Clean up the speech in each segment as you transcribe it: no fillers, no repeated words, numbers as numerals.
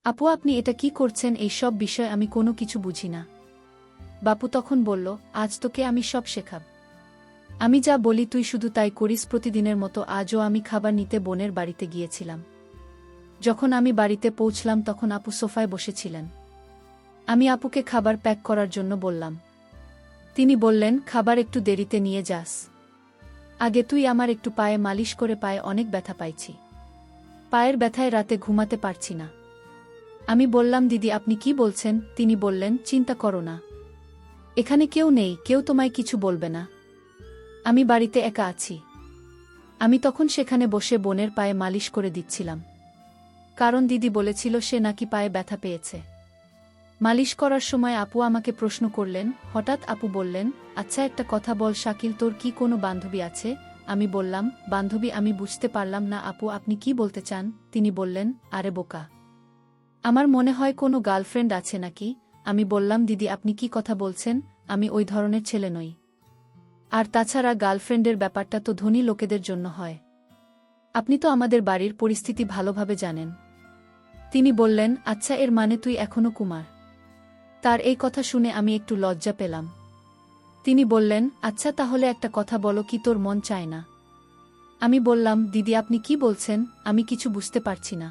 আপু আপনি এটা কি করছেন? এই সব বিষয় আমি কোনো কিছু বুঝি না। বাপু তখন বলল, আজ তোকে আমি সব শেখাব। আমি যা বলি তুই শুধু তাই করিস। প্রতিদিনের মতো আজও আমি খাবার নিতে বোনের বাড়িতে গিয়েছিলাম। যখন আমি বাড়িতে পৌঁছলাম তখন আপু সোফায় বসেছিলেন। আমি আপুকে খাবার প্যাক করার জন্য বললাম। তিনি বললেন, খাবার একটু দেরিতে নিয়ে যাস। আগে তুই আমার একটু পায়ে মালিশ করে, পায়ে অনেক ব্যথা পাইছি। পায়ের ব্যথায় রাতে ঘুমাতে পারছি না। আমি বললাম, দিদি আপনি কি বলছেন? তিনি বললেন, চিন্তা করো না, এখানে কেউ নেই, কেউ তোমায় কিছু বলবে না। আমি বাড়িতে একা আছি। আমি তখন সেখানে বসে বোনের পায়ে মালিশ করে দিচ্ছিলাম, কারণ দিদি বলেছিল সে নাকি পায়ে ব্যথা পেয়েছে। মালিশ করার সময় আপু আমাকে প্রশ্ন করলেন। হঠাৎ আপু বললেন, আচ্ছা একটা কথা বল শাকিল, তোর কি কোনো বান্ধবী আছে? আমি বললাম, বান্ধবী? আমি বুঝতে পারলাম না আপু আপনি কি বলতে চান? তিনি বললেন, আরে বোকা, আমার মনে হয় কোনো গার্লফ্রেন্ড আছে নাকি? আমি বললাম, দিদি আপনি কি কথা বলছেন? আমি ওই ধরনের ছেলে নই। আর তাছাড়া গার্লফ্রেন্ডের ব্যাপারটা তো ধনী লোকেদের জন্য হয়। আপনি তো আমাদের বাড়ির পরিস্থিতি ভালোভাবে জানেন। তিনি বললেন, আচ্ছা এর মানে তুই এখনো কুমার? তার এই কথা শুনে আমি একটু লজ্জা পেলাম। তিনি বললেন, আচ্ছা তাহলে একটা কথা বলো, কি তোর মন চায় না? আমি বললাম, দিদি আপনি কি বলছেন? আমি কিছু বুঝতে পারছি না।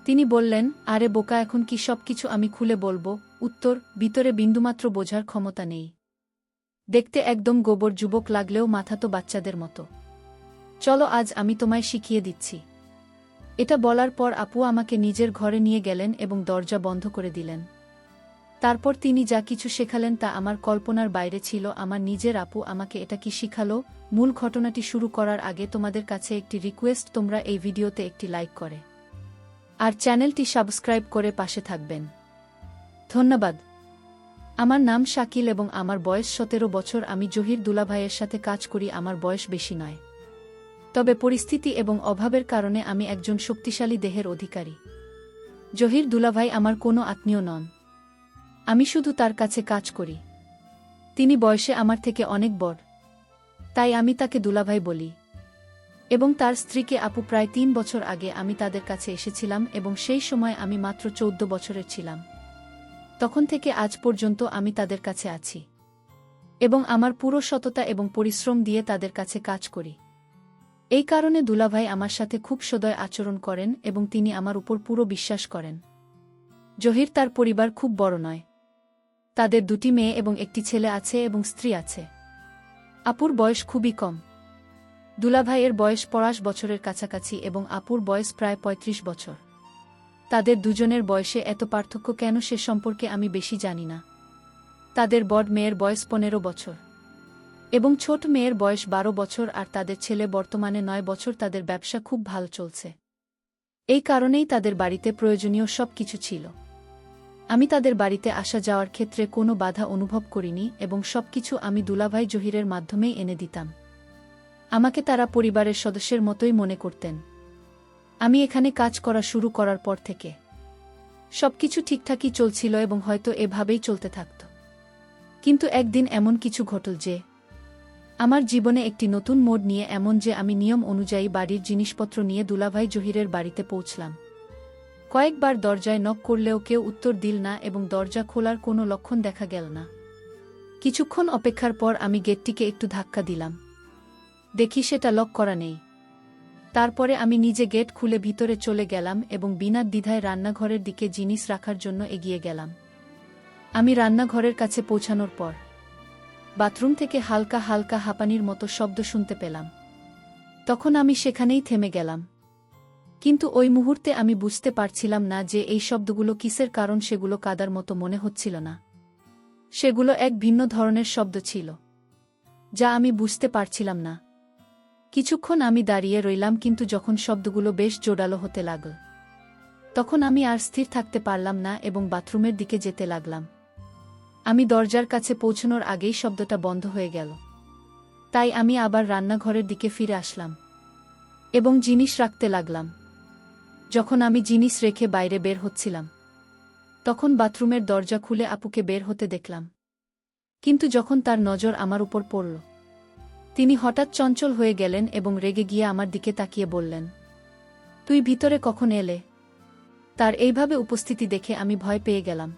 তিনি বললেন, আরে বোকা, এখন কি সব কিছু আমি খুলে বলবো? উত্তর, ভিতরে বিন্দুমাত্র বোঝার ক্ষমতা নেই। দেখতে একদম গোবর যুবক লাগলেও মাথা তো বাচ্চাদের মতো। চলো আজ আমি তোমায় শিখিয়ে দিচ্ছি। এটা বলার পর আপু আমাকে নিজের ঘরে নিয়ে গেলেন এবং দরজা বন্ধ করে দিলেন। তারপর তিনি যা কিছু শেখালেন তা আমার কল্পনার বাইরে ছিল। আমার নিজের আপু আমাকে এটা কি শিখালো? মূল ঘটনাটি শুরু করার আগে তোমাদের কাছে একটি রিকোয়েস্ট, তোমরা এই ভিডিওতে একটি লাইক করে আর চ্যানেলটি সাবস্ক্রাইব করে পাশে থাকবেন। ধন্যবাদ। আমার নাম শাকিল এবং আমার বয়স 17 বছর। আমি জহির দুলাভাইয়ের সাথে কাজ করি। আমার বয়স বেশি নয়, তবে পরিস্থিতি এবং অভাবের কারণে আমি একজন শক্তিশালী দেহের অধিকারী। জহির দুলাভাই আমার কোনো আত্মীয় নন, আমি শুধু তার কাছে কাজ করি। তিনি বয়সে আমার থেকে অনেক বড়, তাই আমি তাকে দুলাভাই বলি। এবং তার স্ত্রীকে আপু। প্রায় 3 বছর আগে আমি তাদের কাছে এসেছিলাম এবং সেই সময় আমি মাত্র 14 বছরের ছিলাম। তখন থেকে আজ পর্যন্ত আমি তাদের কাছে আছি এবং আমার পুরো সততা এবং পরিশ্রম দিয়ে তাদের কাছে কাজ করি। এই কারণে দুলাভাই আমার সাথে খুব সদয় আচরণ করেন এবং তিনি আমার উপর পুরো বিশ্বাস করেন। জহির তার পরিবার খুব বড় নয়, তাদের 2টি মেয়ে এবং একটি ছেলে আছে এবং স্ত্রী আছে। আপুর বয়স খুবই কম। দুলাভাইয়ের বয়স 50 বছরের কাছাকাছি এবং আপুর বয়স প্রায় 35 বছর। তাদের দুজনের বয়সে এত পার্থক্য কেন সে সম্পর্কে আমি বেশি জানি না। তাদের বড় মেয়ের বয়স 15 বছর এবং ছোট মেয়ের বয়স 12 বছর আর তাদের ছেলে বর্তমানে 9 বছর। তাদের ব্যবসা খুব ভালো চলছে, এই কারণেই তাদের বাড়িতে প্রয়োজনীয় সব কিছু ছিল। আমি তাদের বাড়িতে আসা যাওয়ার ক্ষেত্রে কোনো বাধা অনুভব করিনি এবং সবকিছু আমি দুলাভাই জহিরের মাধ্যমেই এনে দিতাম। আমাকে তারা পরিবারের সদস্যের মতোই মনে করতেন। আমি এখানে কাজ করা শুরু করার পর থেকে সবকিছু ঠিকঠাকই চলছিল এবং হয়তো এভাবেই চলতে থাকত। কিন্তু একদিন এমন কিছু ঘটল যে আমার জীবনে একটি নতুন মোড় নিয়ে, এমন যে আমি নিয়ম অনুযায়ী বাড়ির জিনিসপত্র নিয়ে দুলাভাই জহিরের বাড়িতে পৌঁছলাম। কয়েকবার দরজায় নক করলেও কেউ উত্তর দিল না এবং দরজা খোলার কোনো লক্ষণ দেখা গেল না। কিছুক্ষণ অপেক্ষার পর আমি গেটটিকে একটু ধাক্কা দিলাম, দেখি সেটা লক করা নেই। তারপরে আমি নিজে গেট খুলে ভিতরে চলে গেলাম এবং বিনা দ্বিধায় রান্নাঘরের দিকে জিনিস রাখার জন্য এগিয়ে গেলাম। আমি রান্নাঘরের কাছে পৌঁছানোর পর বাথরুম থেকে হালকা হালকা হাঁপানির মতো শব্দ শুনতে পেলাম। তখন আমি সেখানেই থেমে গেলাম, কিন্তু ওই মুহূর্তে আমি বুঝতে পারছিলাম না যে এই শব্দগুলো কিসের, কারণ সেগুলো কাদার মতো মনে হচ্ছিল না। সেগুলো এক ভিন্ন ধরনের শব্দ ছিল যা আমি বুঝতে পারছিলাম না। কিছুক্ষণ আমি দাঁড়িয়ে রইলাম, কিন্তু যখন শব্দগুলো বেশ জোরালো হতে লাগল তখন আমি আর স্থির থাকতে পারলাম না এবং বাথরুমের দিকে যেতে লাগলাম। আমি দরজার কাছে পৌঁছানোর আগেই শব্দটা বন্ধ হয়ে গেল। তাই আমি আবার রান্নাঘরের দিকে ফিরে আসলাম এবং জিনিস রাখতে লাগলাম। যখন আমি জিনিস রেখে বাইরে বের হচ্ছিলাম তখন বাথরুমের দরজা খুলে আপুকে বের হতে দেখলাম। কিন্তু যখন তার নজর আমার উপর পড়ল, তিনি হঠাৎ চঞ্চল হয়ে গেলেন এবং রেগে গিয়ে আমার দিকে তাকিয়ে বললেন, তুই ভিতরে কখন এলে? তার এইভাবে উপস্থিতি দেখে আমি ভয় পেয়ে গেলাম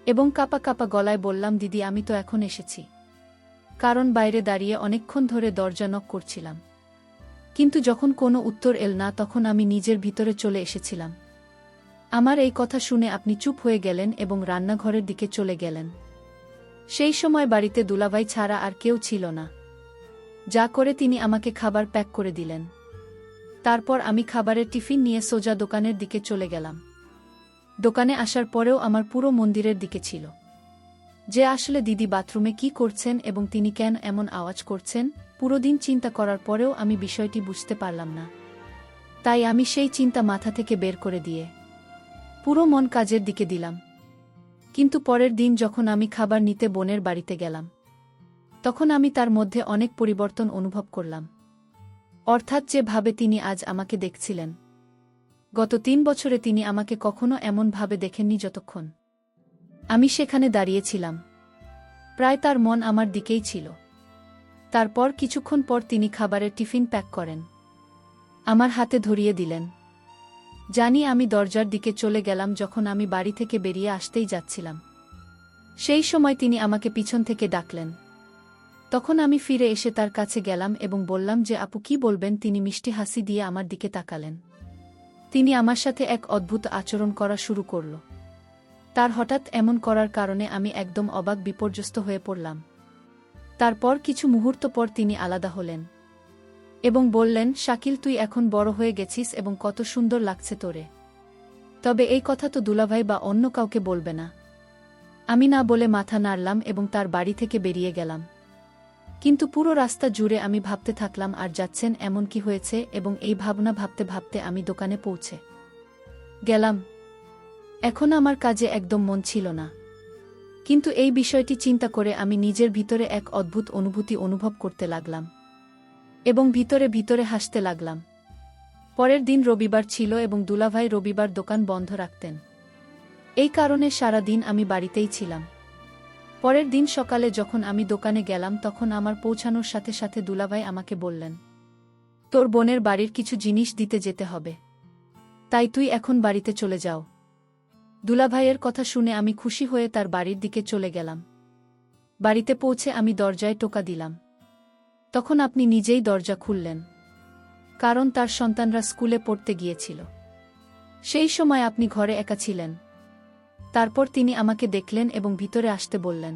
এবং কাঁপা কাঁপা গলায় বললাম, দিদি আমি তো এখন এসেছি। কারণ বাইরে দাঁড়িয়ে অনেকক্ষণ ধরে দরজা নক করছিলাম, কিন্তু যখন কোনো উত্তর এল না তখন আমি নিজের ভিতরে চলে এসেছিলাম। আমার এই কথা শুনে আপনি চুপ হয়ে গেলেন এবং রান্নাঘরের দিকে চলে গেলেন। সেই সময় বাড়িতে দুলাভাই ছাড়া আর কেউ ছিল না, যা করে তিনি আমাকে খাবার প্যাক করে দিলেন। তারপর আমি খাবারের টিফিন নিয়ে সোজা দোকানের দিকে চলে গেলাম। দোকানে আসার পরেও আমার পুরো মন্দিরের দিকে ছিল যে আসলে দিদি বাথরুমে কি করছেন এবং তিনি কেন এমন আওয়াজ করছেন। পুরো দিন চিন্তা করার পরেও আমি বিষয়টি বুঝতে পারলাম না। তাই আমি সেই চিন্তা মাথা থেকে বের করে দিয়ে পুরো মন কাজের দিকে দিলাম। কিন্তু পরের দিন যখন আমি খাবার নিতে বোনের বাড়িতে গেলাম, তখন আমি তার মধ্যে অনেক পরিবর্তন অনুভব করলাম। অর্থাৎ যেভাবে তিনি আজ আমাকে দেখছিলেন, গত 3 বছরে তিনি আমাকে কখনো এমনভাবে দেখেননি যতক্ষণ আমি সেখানে দাঁড়িয়েছিলাম। প্রায় তার মন আমার দিকেই ছিল। তারপর কিছুক্ষণ পর তিনি খাবারের টিফিন প্যাক করেন, আমার হাতে ধরিয়ে দিলেন। জানি আমি দরজার দিকে চলে গেলাম যখন আমি বাড়ি থেকে বেরিয়ে আসতেই যাচ্ছিলাম। সেই সময় তিনি আমাকে পিছন থেকে ডাকলেন। তখন আমি ফিরে এসে তার কাছে গেলাম এবং বললাম যে আপু কি বলবেন। তিনি মিষ্টি হাসি দিয়ে আমার দিকে তাকালেন। তিনি আমার সাথে এক অদ্ভুত আচরণ করা শুরু করল। তার হঠাৎ এমন করার কারণে আমি একদম অবাক বিপর্যস্ত হয়ে পড়লাম। তারপর কিছু মুহূর্ত পর তিনি আলাদা হলেন এবং বললেন, শাকিল তুই এখন বড় হয়ে গেছিস এবং কত সুন্দর লাগছে তোরে। তবে এই কথা তো দুলাভাই বা অন্য কাউকে বলবে না। আমি না বলে মাথা নাড়লাম এবং তার বাড়ি থেকে বেরিয়ে গেলাম। কিন্তু পুরো রাস্তা জুড়ে আমি ভাবতে থাকলাম আর যাচ্ছেন এমন কি হয়েছে, এবং এই ভাবনা ভাবতে ভাবতে আমি দোকানে পৌঁছে গেলাম। এখন আমার কাজে একদম মন ছিল না, কিন্তু এই বিষয়টি চিন্তা করে আমি নিজের ভিতরে এক অদ্ভুত অনুভূতি অনুভব করতে লাগলাম এবং ভিতরে ভিতরে হাসতে লাগলাম। পরের দিন রবিবার ছিল এবং দুলাভাই রবিবার দোকান বন্ধ রাখতেন। এই কারণে সারা দিন আমি বাড়িতেই ছিলাম। পরের দিন সকালে যখন আমি দোকানে গেলাম তখন আমার পৌঁছানোর সাথে সাথে দুলাভাই আমাকে বললেন, তোর বোনের বাড়ির কিছু জিনিস দিতে যেতে হবে, তাই তুই এখন বাড়িতে চলে যাও। দুলাভাইয়ের কথা শুনে আমি খুশি হয়ে তার বাড়ির দিকে চলে গেলাম। বাড়িতে পৌঁছে আমি দরজায় টোকা দিলাম। তখন আপনি নিজেই দরজা খুললেন, কারণ তার সন্তানরা স্কুলে পড়তে গিয়েছিল। সেই সময় আপনি ঘরে একা ছিলেন। তারপর তিনি আমাকে দেখলেন এবং ভিতরে আসতে বললেন।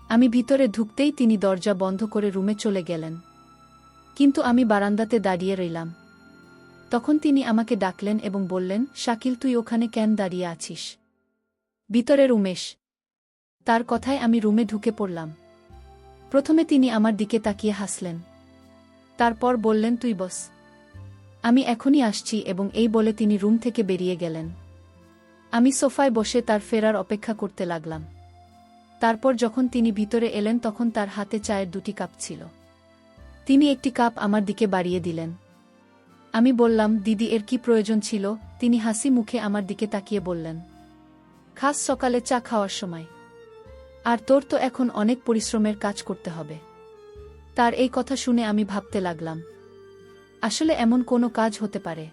আমি ভিতরে ঢুকতেই তিনি দরজা বন্ধ করে রুমে চলে গেলেন, কিন্তু আমি বারান্দাতে দাঁড়িয়ে রইলাম। তখন তিনি আমাকে ডাকলেন এবং বললেন, শাকিল তুই ওখানে কেন দাঁড়িয়ে আছিস? ভিতরের উমেশ। তার কথায় আমি রুমে ঢুকে পড়লাম। প্রথমে তিনি আমার দিকে তাকিয়ে হাসলেন, তারপর বললেন, তুই বস, আমি এখনই আসছি, এবং এই বলে তিনি রুম থেকে বেরিয়ে গেলেন। আমি সোফায় বসে তার ফেরার অপেক্ষা করতে লাগলাম। তারপর যখন তিনি ভিতরে এলেন তখন তার হাতে চায়ের 2টি কাপ ছিল। তিনি একটি কাপ আমার দিকে বাড়িয়ে দিলেন। আমি বললাম, দিদি এর কি প্রয়োজন ছিল? তিনি হাসি মুখে আমার দিকে তাকিয়ে বললেন, খাস সকালে চা খাওয়ার সময়, আর তোর তো এখন অনেক পরিশ্রমের কাজ করতে হবে। তার এই কথা শুনে আমি ভাবতে লাগলাম, আসলে এমন কোনো কাজ হতে পারে।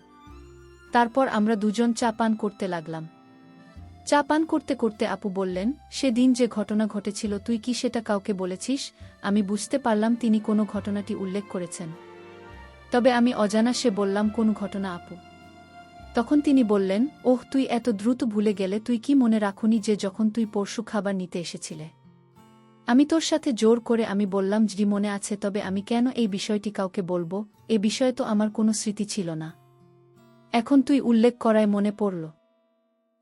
তারপর আমরা দুজন চা পান করতে লাগলাম। চা পান করতে করতে আপু বললেন, সেদিন যে ঘটনা ঘটেছিল তুই কি সেটা কাউকে বলেছিস? আমি বুঝতে পারলাম তিনি কোনো ঘটনাটি উল্লেখ করেছেন, তবে আমি অজানা সে বললাম, কোন ঘটনা আপু? তখন তিনি বললেন, ওহ তুই এত দ্রুত ভুলে গেলে, তুই কি মনে রাখুনি যে যখন তুই পরশু খাবার নিতে এসেছিলে আমি তোর সাথে জোর করে আমি বললাম জি মনে আছে, তবে আমি কেন এই বিষয়টি কাউকে বলবো? এ বিষয়ে তো আমার কোনো স্মৃতি ছিল না, এখন তুই উল্লেখ করায় মনে পড়ল।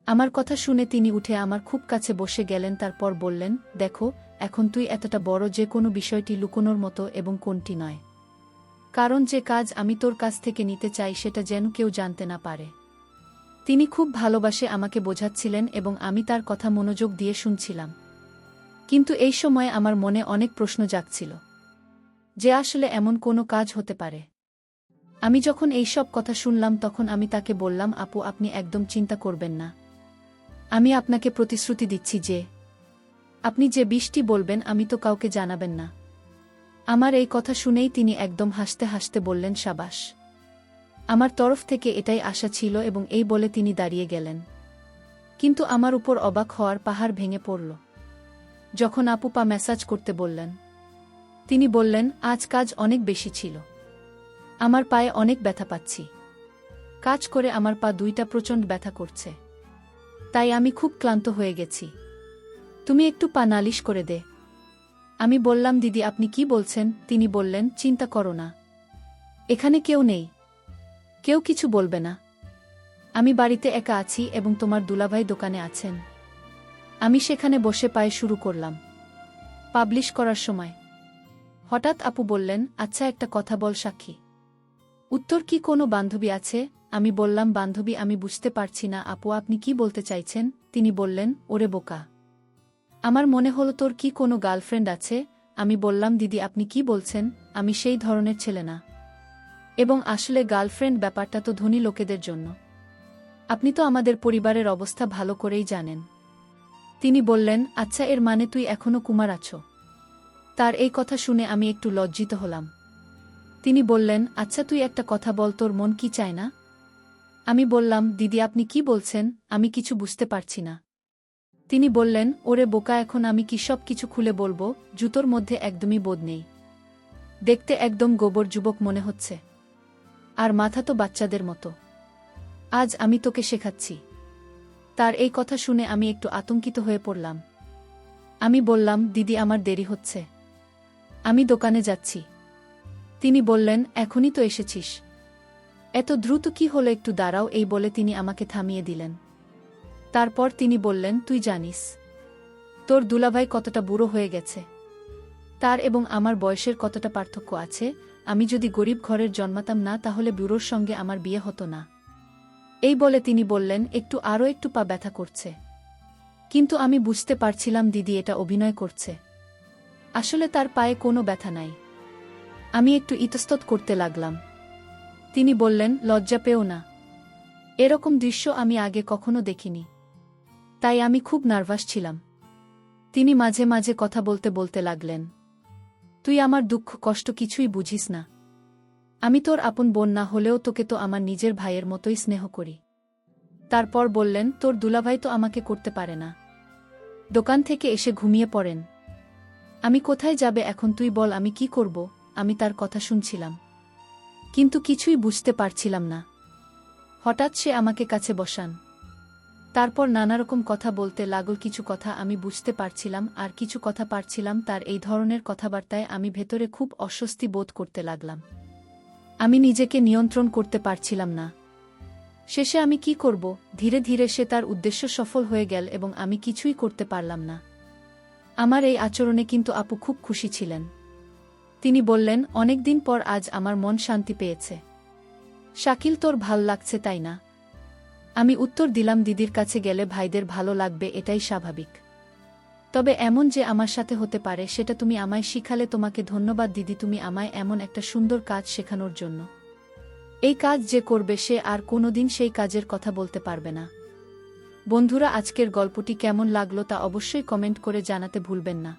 আমার কথা শুনে তিনি উঠে আমার খুব কাছে বসে গেলেন। তারপর বললেন, দেখো এখন তুই এতটা বড় যে কোনো বিষয়টি লুকোনোর মতো এবং কোনটি নয়, কারণ যে কাজ আমি তোর কাছ থেকে নিতে চাই সেটা যেন কেউ জানতে না পারে। তিনি খুব ভালোবাসে আমাকে বোঝাচ্ছিলেন এবং আমি তার কথা মনোযোগ দিয়ে শুনছিলাম। কিন্তু এই সময়ে আমার মনে অনেক প্রশ্ন জাগছিল যে আসলে এমন কোনো কাজ হতে পারে। আমি যখন এই সব কথা শুনলাম তখন আমি তাকে বললাম, আপু আপনি একদম চিন্তা করবেন না, আমি আপনাকে প্রতিশ্রুতি দিচ্ছি যে আপনি যে বিষটি বলবেন আমি তো কাউকে জানাবেন না। আমার এই কথা শুনেই তিনি একদম হাসতে হাসতে বললেন, সাবাস, আমার তরফ থেকে এটাই আশা ছিল এবং এই বলে তিনি দাঁড়িয়ে গেলেন। কিন্তু আমার উপর অবাক হওয়ার পাহাড় ভেঙে পড়ল যখন আপু পা ম্যাসাজ করতে বললেন। তিনি বললেন, আজ কাজ অনেক বেশি ছিল। আমার পায়ে অনেক ব্যথা পাচ্ছি। কাজ করে আমার পা দুইটা প্রচণ্ড ব্যথা করছে। তাই আমি খুব ক্লান্ত হয়ে গেছি। তুমি একটু পা নালিশ করে দে। আমি বললাম, দিদি আপনি কি বলছেন? তিনি বললেন, চিন্তা করো না, এখানে কেউ নেই, কেউ কিছু বলবে না। আমি বাড়িতে একা আছি এবং তোমার দুলাভাই দোকানে আছেন। আমি সেখানে বসে পায়ে শুরু করলাম পাবলিশ করার সময়। হঠাৎ আপু বললেন, আচ্ছা একটা কথা বল সাক্ষী, উত্তর কি কোনো বান্ধবী আছে? আমি বললাম, বান্ধবী আমি বুঝতে পারছি না আপু, আপনি কি বলতে চাইছেন? তিনি বললেন, ওরে বোকা, আমার মনে হলো তোর কি কোনো গার্লফ্রেন্ড আছে। আমি বললাম, দিদি আপনি কি বলছেন? আমি সেই ধরনের ছেলে না। এবং আসলে গার্লফ্রেন্ড ব্যাপারটা তো ধনী লোকেদের জন্য। আপনি তো আমাদের পরিবারের অবস্থা ভালো করেই জানেন। তিনি বললেন, আচ্ছা এর মানে তুই এখনো কুমার আছো? তার এই কথা শুনে আমি একটু লজ্জিত হলাম। তিনি বললেন, আচ্ছা তুই একটা কথা বল, তোর মন কি চায় না? আমি বললাম, দিদি আপনি কি বলছেন? আমি কিছু বুঝতে পারছি না। তিনি বললেন, ওরে বোকা, এখন আমি কি সব কিছু খুলে বলবো? জুতোর মধ্যে একদমই বোধ নেই, দেখতে একদম গোবর যুবক মনে হচ্ছে, আর মাথা তো বাচ্চাদের মতো। আজ আমি তোকে শেখাচ্ছি। তার এই কথা শুনে আমি একটু আতঙ্কিত হয়ে পড়লাম। আমি বললাম, দিদি আমার দেরি হচ্ছে, আমি দোকানে যাচ্ছি। তিনি বললেন, এখনই তো এসেছিস, এত দ্রুত কি হলো? একটু দাঁড়াও। এই বলে তিনি আমাকে থামিয়ে দিলেন। তারপর তিনি বললেন, তুই জানিস তোর দুলাভাই কতটা বুড়ো হয়ে গেছে? তার এবং আমার বয়সের কতটা পার্থক্য আছে? আমি যদি গরিব ঘরের জন্মাতাম না, তাহলে বুড়োর সঙ্গে আমার বিয়ে হতো না। এই বলে তিনি বললেন, আরও একটু পা ব্যথা করছে। কিন্তু আমি বুঝতে পারছিলাম দিদি এটা অভিনয় করছে, আসলে তার পায়ে কোনো ব্যথা নাই। আমি একটু ইতস্তত করতে লাগলাম। তিনি বললেন, লজ্জা পেও না, এরকম দৃশ্য আমি আগে কখনো দেখিনি, তাই আমি খুব নার্ভাস ছিলাম। তিনি মাঝে মাঝে কথা বলতে বলতে লাগলেন, তুই আমার দুঃখ কষ্ট কিছুই বুঝিস না। আমি তোর আপন বোন না হলেও তোকে তো আমার নিজের ভাইয়ের মতোই স্নেহ করি। তারপর বললেন, তোর দুলাভাই তো আমাকে করতে পারে না, দোকান থেকে এসে ঘুমিয়ে পড়েন। আমি কোথায় যাবে এখন তুই বল, আমি কি করব? আমি তার কথা শুনছিলাম, কিন্তু কিছুই বুঝতে পারছিলাম না। হঠাৎ সে আমাকে কাছে বসান, তারপর নানারকম কথা বলতে লাগল। কিছু কথা আমি বুঝতে পারছিলাম, আর কিছু কথা পারছিলাম। তার এই ধরনের কথাবার্তায় আমি ভেতরে খুব অস্বস্তি বোধ করতে লাগলাম। আমি নিজেকে নিয়ন্ত্রণ করতে পারছিলাম না। শেষে আমি কি করব? ধীরে ধীরে সে তার উদ্দেশ্য সফল হয়ে গেল এবং আমি কিছুই করতে পারলাম না। আমার এই আচরণে কিন্তু আপু খুব খুশি ছিলেন। তিনি বললেন, অনেকদিন পর আজ আমার মন শান্তি পেয়েছে। শাকিল, তোর ভাল লাগছে তাই না? আমি উত্তর দিলাম, দিদির কাছে গেলে ভাইদের ভালো লাগবে, এটাই স্বাভাবিক। তবে এমন যে আমার সাথে হতে পারে সেটা তুমি আমায় শিখালে। তোমাকে ধন্যবাদ দিদি, তুমি আমায় এমন একটা সুন্দর কাজ শেখানোর জন্য। এই কাজ যে করবে সে আর কোনোদিন সেই কাজের কথা বলতে পারবে না। বন্ধুরা, আজকের গল্পটি কেমন লাগলো তা অবশ্যই কমেন্ট করে জানাতে ভুলবেন না।